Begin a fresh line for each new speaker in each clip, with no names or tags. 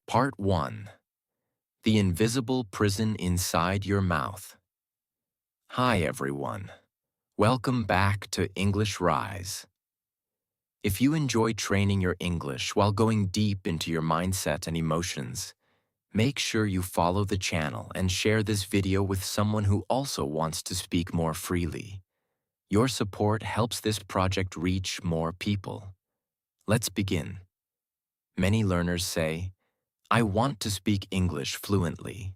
Part 1. The Invisible Prison Inside Your Mouth. Hi everyone. Welcome back to English Rise. If you enjoy training your English while going deep into your mindset and emotions, make sure you follow the channel and share this video with someone who also wants to speak more freely. Your support helps this project reach more people. Let's begin. Many learners say, "I want to speak English fluently."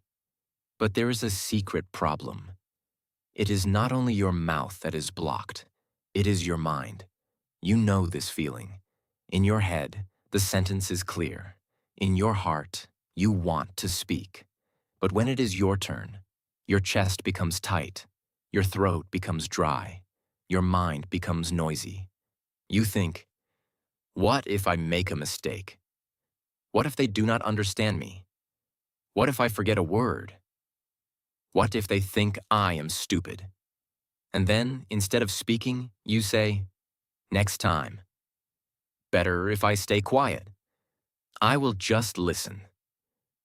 But there is a secret problem. It is not only your mouth that is blocked, it is your mind. You know this feeling. In your head, the sentence is clear. In your heart, you want to speak. But when it is your turn, your chest becomes tight, your throat becomes dry, your mind becomes noisy. You think, what if I make a mistake? What if they do not understand me? What if I forget a word? What if they think I am stupid? And then, instead of speaking, you say, next time. Better if I stay quiet. I will just listen.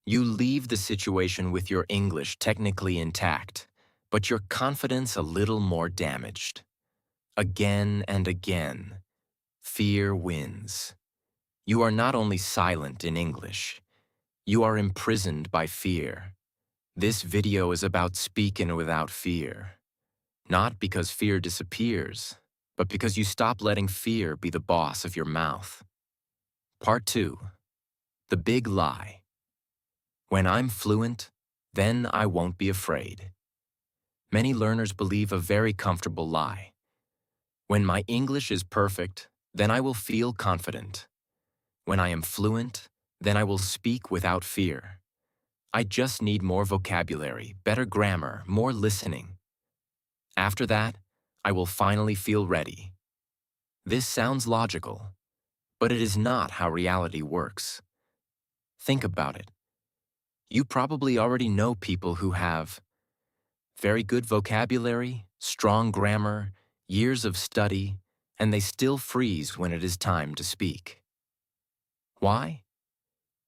You leave the situation with your English technically intact, but your confidence a little more damaged. Again and again, fear wins. You are not only silent in English, you are imprisoned by fear. This video is about speaking without fear. Not because fear disappears, but because you stop letting fear be the boss of your mouth. Part 2. The Big Lie. When I'm fluent, then I won't be afraid. Many learners believe a very comfortable lie. When my English is perfect, then I will feel confident. When I am fluent, then I will speak without fear. I just need more vocabulary, better grammar, more listening. After that, I will finally feel ready. This sounds logical, but it is not how reality works. Think about it. You probably already know people who have very good vocabulary, strong grammar, years of study, and they still freeze when it is time to speak. Why?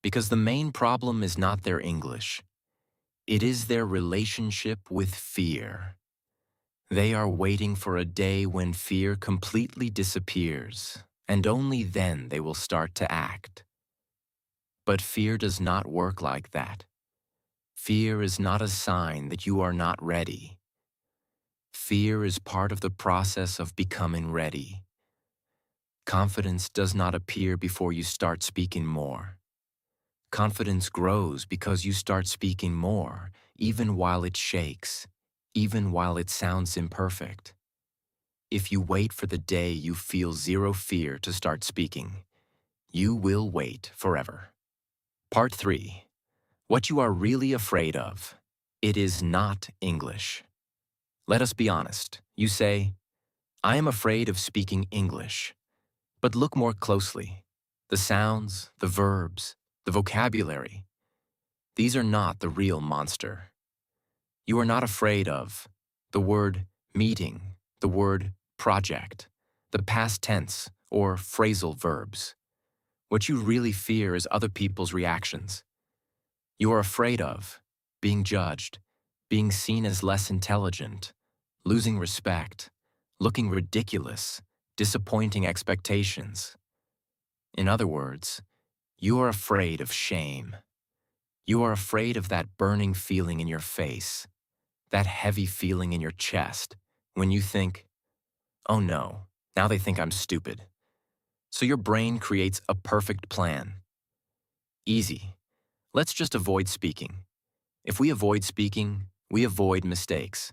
Because the main problem is not their English. It is their relationship with fear. They are waiting for a day when fear completely disappears, and only then they will start to act. But fear does not work like that. Fear is not a sign that you are not ready. Fear is part of the process of becoming ready. Confidence does not appear before you start speaking more. Confidence grows because you start speaking more, even while it shakes, even while it sounds imperfect. If you wait for the day you feel zero fear to start speaking, you will wait forever. Part 3. What you are really afraid of. It is not English. Let us be honest. You say, I am afraid of speaking English. But look more closely. The sounds, the verbs, the vocabulary. These are not the real monster. You are not afraid of the word meeting, the word project, the past tense, or phrasal verbs. What you really fear is other people's reactions. You are afraid of being judged, being seen as less intelligent, losing respect, looking ridiculous, disappointing expectations. In other words, you are afraid of shame. You are afraid of that burning feeling in your face, that heavy feeling in your chest when you think, oh no, now they think I'm stupid. So your brain creates a perfect plan. Easy. Let's just avoid speaking. If we avoid speaking, we avoid mistakes.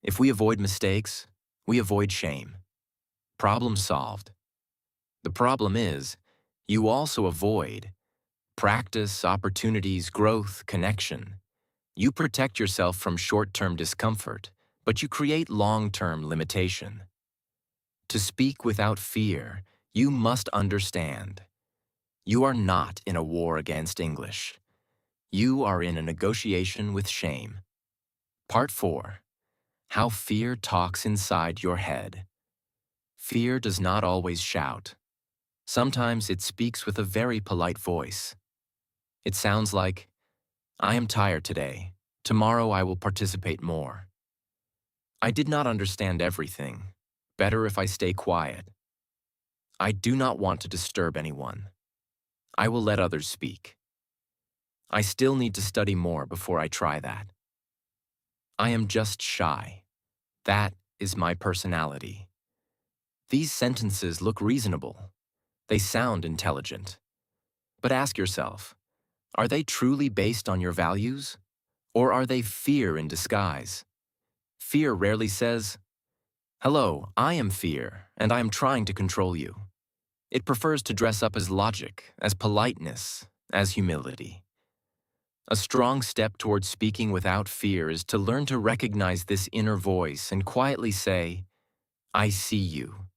If we avoid mistakes, we avoid shame. Problem solved. The problem is, you also avoid practice, opportunities, growth, connection. You protect yourself from short-term discomfort, but you create long-term limitation. To speak without fear, you must understand. You are not in a war against English. You are in a negotiation with shame. Part 4. How fear talks inside your head. Fear does not always shout. Sometimes it speaks with a very polite voice. It sounds like, I am tired today. Tomorrow I will participate more. I did not understand everything. Better if I stay quiet. I do not want to disturb anyone. I will let others speak. I still need to study more before I try that. I am just shy. That is my personality. These sentences look reasonable. They sound intelligent. But ask yourself, are they truly based on your values? Or are they fear in disguise? Fear rarely says, "Hello, I am fear, and I am trying to control you." It prefers to dress up as logic, as politeness, as humility. A strong step towards speaking without fear is to learn to recognize this inner voice and quietly say, "I see you.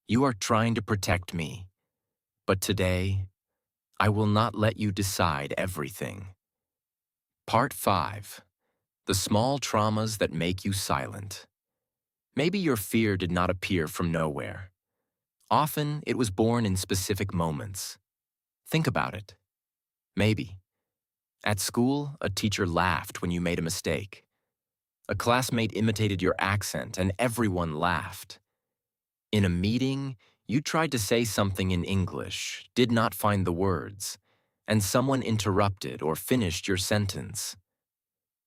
You are trying to protect me. But today, I will not let you decide everything." Part 5. The small traumas that make you silent. Maybe your fear did not appear from nowhere. Often, it was born in specific moments. Think about it. Maybe. At school, a teacher laughed when you made a mistake. A classmate imitated your accent and everyone laughed. In a meeting, you tried to say something in English, did not find the words, and someone interrupted or finished your sentence.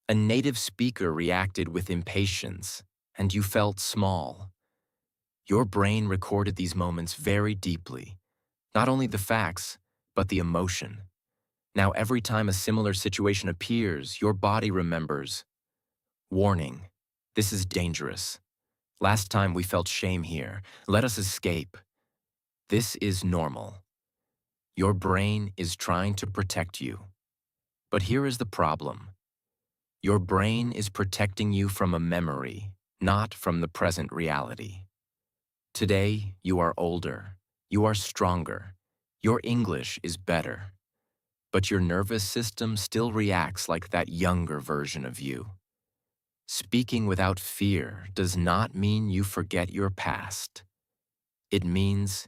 A native speaker reacted with impatience, and you felt small. Your brain recorded these moments very deeply, not only the facts, but the emotion. Now every time a similar situation appears, your body remembers, "Warning, this is dangerous. Last time we felt shame here. Let us escape." This is normal. Your brain is trying to protect you. But here is the problem. Your brain is protecting you from a memory, not from the present reality. Today, you are older. You are stronger. Your English is better. But your nervous system still reacts like that younger version of you. Speaking without fear does not mean you forget your past. It means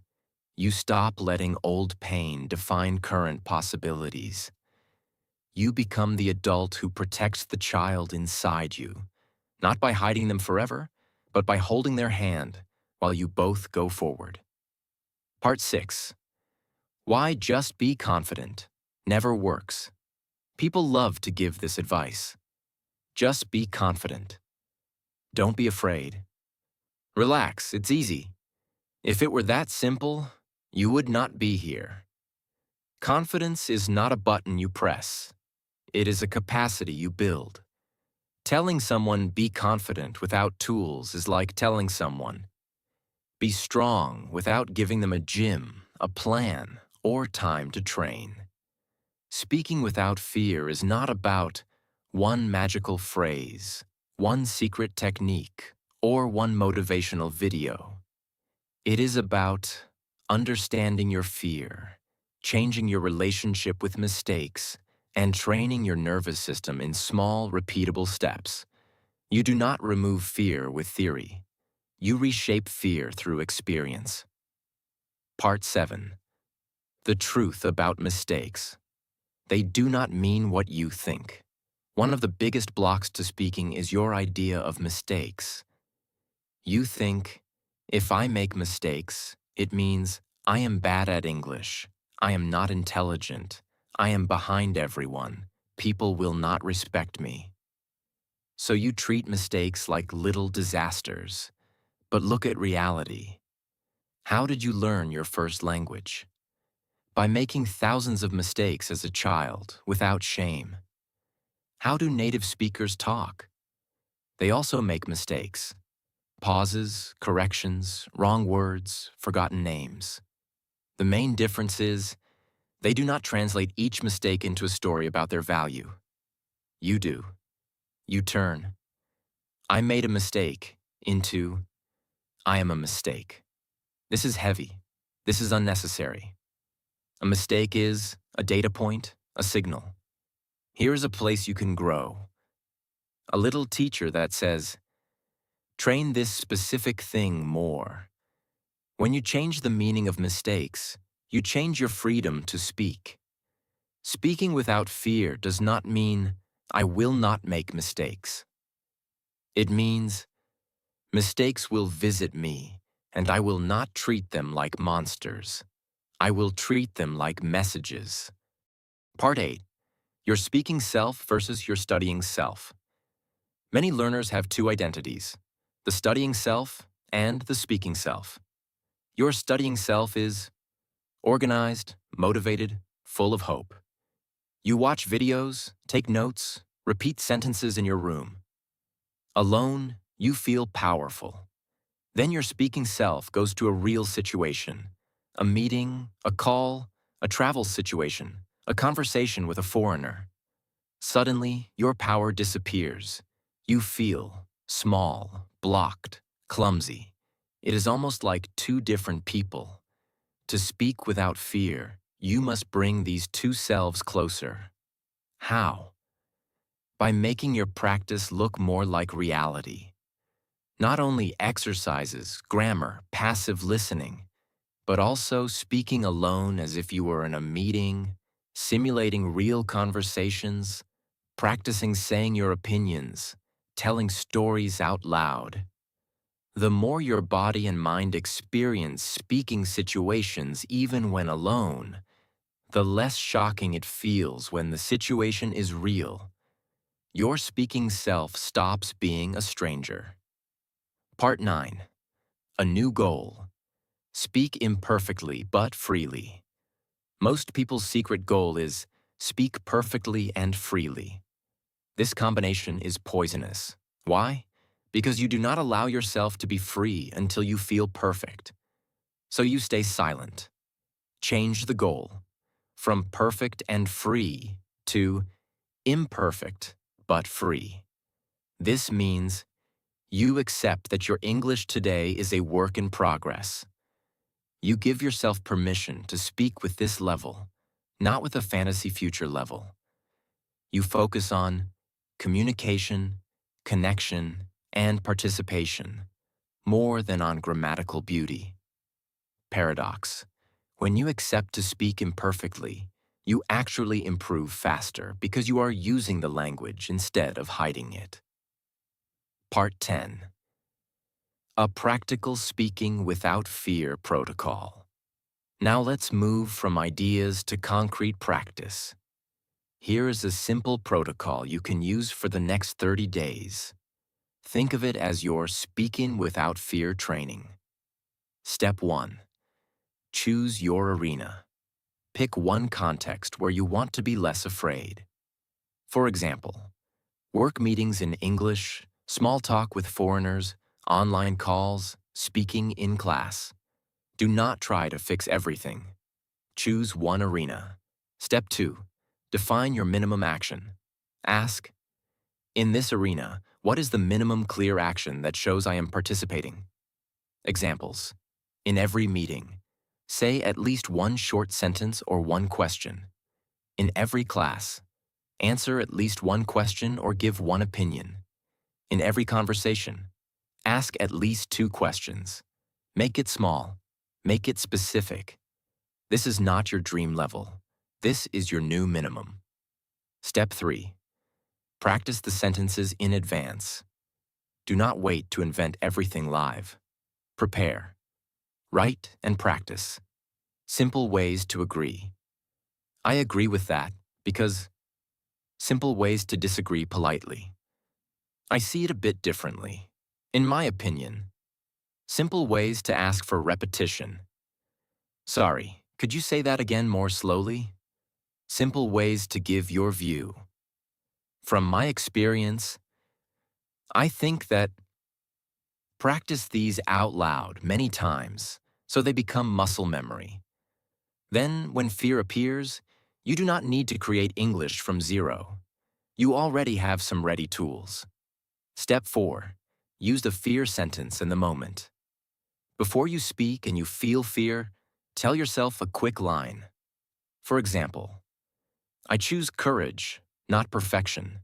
you stop letting old pain define current possibilities. You become the adult who protects the child inside you, not by hiding them forever, but by holding their hand while you both go forward. Part 6. Why just be confident never works. People love to give this advice. Just be confident. Don't be afraid. Relax, it's easy. If it were that simple, you would not be here. Confidence is not a button you press. It is a capacity you build. Telling someone be confident without tools is like telling someone be strong without giving them a gym, a plan, or time to train. Speaking without fear is not about one magical phrase, one secret technique, or one motivational video. It is about understanding your fear, changing your relationship with mistakes, and training your nervous system in small, repeatable steps. You do not remove fear with theory. You reshape fear through experience. Part 7. The truth about mistakes. They do not mean what you think. One of the biggest blocks to speaking is your idea of mistakes. You think, if I make mistakes, it means I am bad at English, I am not intelligent, I am behind everyone, people will not respect me. So you treat mistakes like little disasters. But look at reality. How did you learn your first language? By making thousands of mistakes as a child, without shame. How do native speakers talk? They also make mistakes. Pauses, corrections, wrong words, forgotten names. The main difference is, they do not translate each mistake into a story about their value. You do. You turn, "I made a mistake," into, "I am a mistake. This is heavy. This is unnecessary." A mistake is a data point, a signal. Here is a place you can grow. A little teacher that says, "Train this specific thing more." When you change the meaning of mistakes, you change your freedom to speak. Speaking without fear does not mean I will not make mistakes. It means mistakes will visit me, and I will not treat them like monsters. I will treat them like messages. Part 8. Your speaking self versus your studying self. Many learners have two identities, the studying self and the speaking self. Your studying self is organized, motivated, full of hope. You watch videos, take notes, repeat sentences in your room. Alone, you feel powerful. Then your speaking self goes to a real situation, a meeting, a call, a travel situation, a conversation with a foreigner. Suddenly, your power disappears. You feel small, blocked, clumsy. It is almost like two different people. To speak without fear, you must bring these two selves closer. How? By making your practice look more like reality. Not only exercises, grammar, passive listening, but also speaking alone as if you were in a meeting, simulating real conversations, practicing saying your opinions, telling stories out loud. The more your body and mind experience speaking situations even when alone, the less shocking it feels when the situation is real. Your speaking self stops being a stranger. Part 9. A new goal. Speak imperfectly but freely. Most people's secret goal is speak perfectly and freely. This combination is poisonous. Why? Because you do not allow yourself to be free until you feel perfect. So you stay silent. Change the goal from perfect and free to imperfect but free. This means you accept that your English today is a work in progress. You give yourself permission to speak with this level, not with a fantasy future level. You focus on communication, connection, and participation, more than on grammatical beauty. Paradox. When you accept to speak imperfectly, you actually improve faster because you are using the language instead of hiding it. Part 10. A practical speaking without fear protocol. Now let's move from ideas to concrete practice. Here is a simple protocol you can use for the next 30 days. Think of it as your speaking without fear training. Step 1. Choose your arena. Pick one context where you want to be less afraid. For example, work meetings in English, small talk with foreigners, online calls, speaking in class. Do not try to fix everything. Choose one arena. Step 2. Define your minimum action. Ask, in this arena, what is the minimum clear action that shows I am participating? Examples. In every meeting, say at least one short sentence or one question. In every class, answer at least one question or give one opinion. In every conversation, ask at least two questions. Make it small. Make it specific. This is not your dream level. This is your new minimum. Step 3. Practice the sentences in advance. Do not wait to invent everything live. Prepare. Write and practice. Simple ways to agree. I agree with that because simple ways to disagree politely. I see it a bit differently. In my opinion, simple ways to ask for repetition. Sorry, could you say that again more slowly? Simple ways to give your view. From my experience, I think that practice these out loud many times so they become muscle memory. Then, when fear appears, you do not need to create English from zero. You already have some ready tools. Step 4. Use the fear sentence in the moment. Before you speak and you feel fear, tell yourself a quick line. For example, I choose courage, not perfection.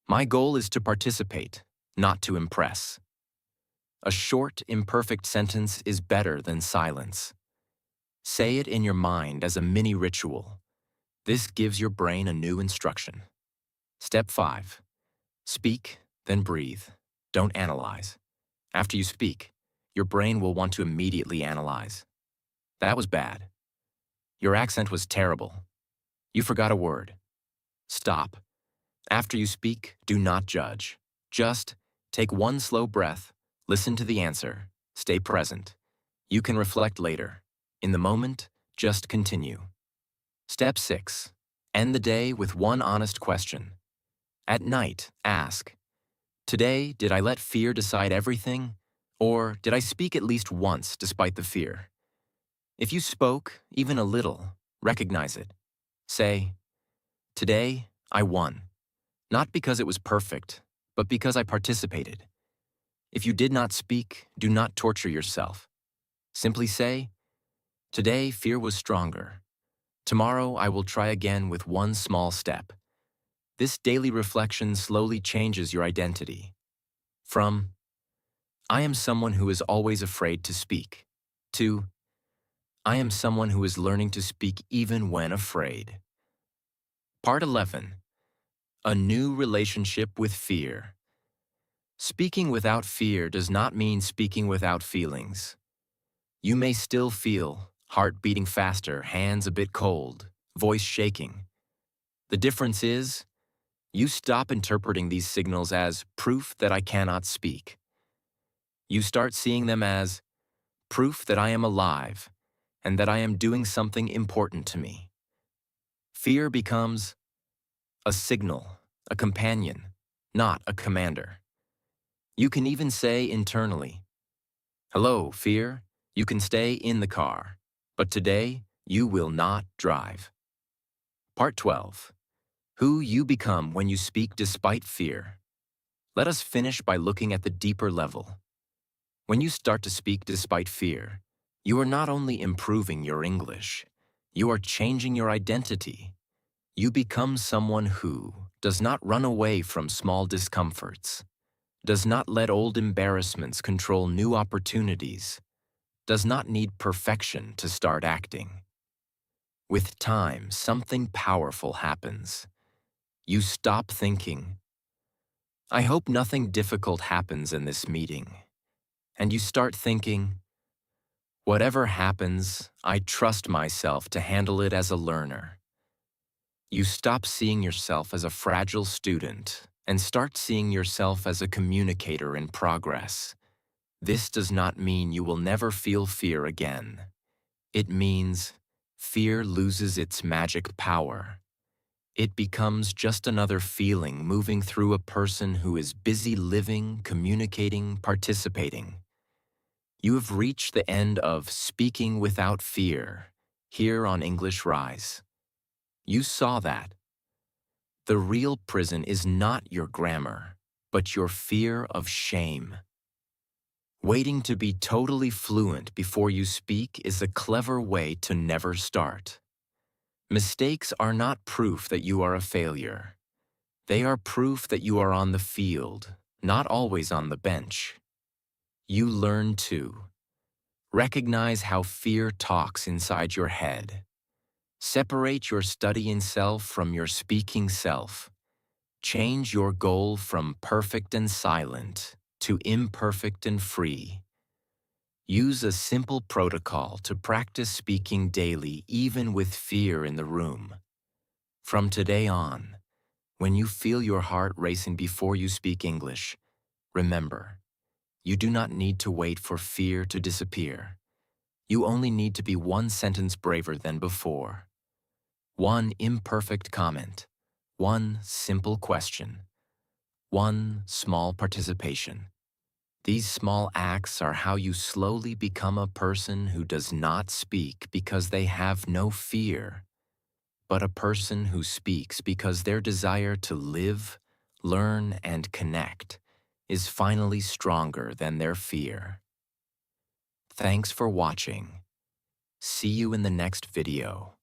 My goal is to participate, not to impress. A short, imperfect sentence is better than silence. Say it in your mind as a mini ritual. This gives your brain a new instruction. Step 5. Speak, then breathe. Don't analyze. After you speak, your brain will want to immediately analyze. That was bad. Your accent was terrible. You forgot a word. Stop. After you speak, do not judge. Just take one slow breath, listen to the answer, stay present. You can reflect later. In the moment, just continue. Step 6. End the day with one honest question. At night, ask, today, did I let fear decide everything? Or did I speak at least once despite the fear? If you spoke, even a little, recognize it. Say, today, I won. Not because it was perfect, but because I participated. If you did not speak, do not torture yourself. Simply say, today fear was stronger. Tomorrow I will try again with one small step. This daily reflection slowly changes your identity. From, I am someone who is always afraid to speak, to, I am someone who is learning to speak even when afraid. Part 11. A new relationship with fear. Speaking without fear does not mean speaking without feelings. You may still feel heart beating faster, hands a bit cold, voice shaking. The difference is, you stop interpreting these signals as proof that I cannot speak. You start seeing them as proof that I am alive and that I am doing something important to me. Fear becomes a signal, a companion, not a commander. You can even say internally, hello, fear, you can stay in the car, but today you will not drive. Part 12. Who you become when you speak despite fear. Let us finish by looking at the deeper level. When you start to speak despite fear, you are not only improving your English, you are changing your identity. You become someone who does not run away from small discomforts, does not let old embarrassments control new opportunities, does not need perfection to start acting. With time, something powerful happens. You stop thinking, I hope nothing difficult happens in this meeting. And you start thinking, whatever happens, I trust myself to handle it as a learner. You stop seeing yourself as a fragile student and start seeing yourself as a communicator in progress. This does not mean you will never feel fear again. It means fear loses its magic power. It becomes just another feeling moving through a person who is busy living, communicating, participating. You have reached the end of Speaking Without Fear here on English Rise. You saw that. The real prison is not your grammar, but your fear of shame. Waiting to be totally fluent before you speak is a clever way to never start. Mistakes are not proof that you are a failure. They are proof that you are on the field, not always on the bench. You learn to recognize how fear talks inside your head. Separate your studying self from your speaking self. Change your goal from perfect and silent to imperfect and free. Use a simple protocol to practice speaking daily, even with fear in the room. From today on, when you feel your heart racing before you speak English, remember, you do not need to wait for fear to disappear. You only need to be one sentence braver than before. One imperfect comment, one simple question, one small participation. These small acts are how you slowly become a person who does not speak because they have no fear, but a person who speaks because their desire to live, learn, and connect is finally stronger than their fear. Thanks for watching. See you in the next video.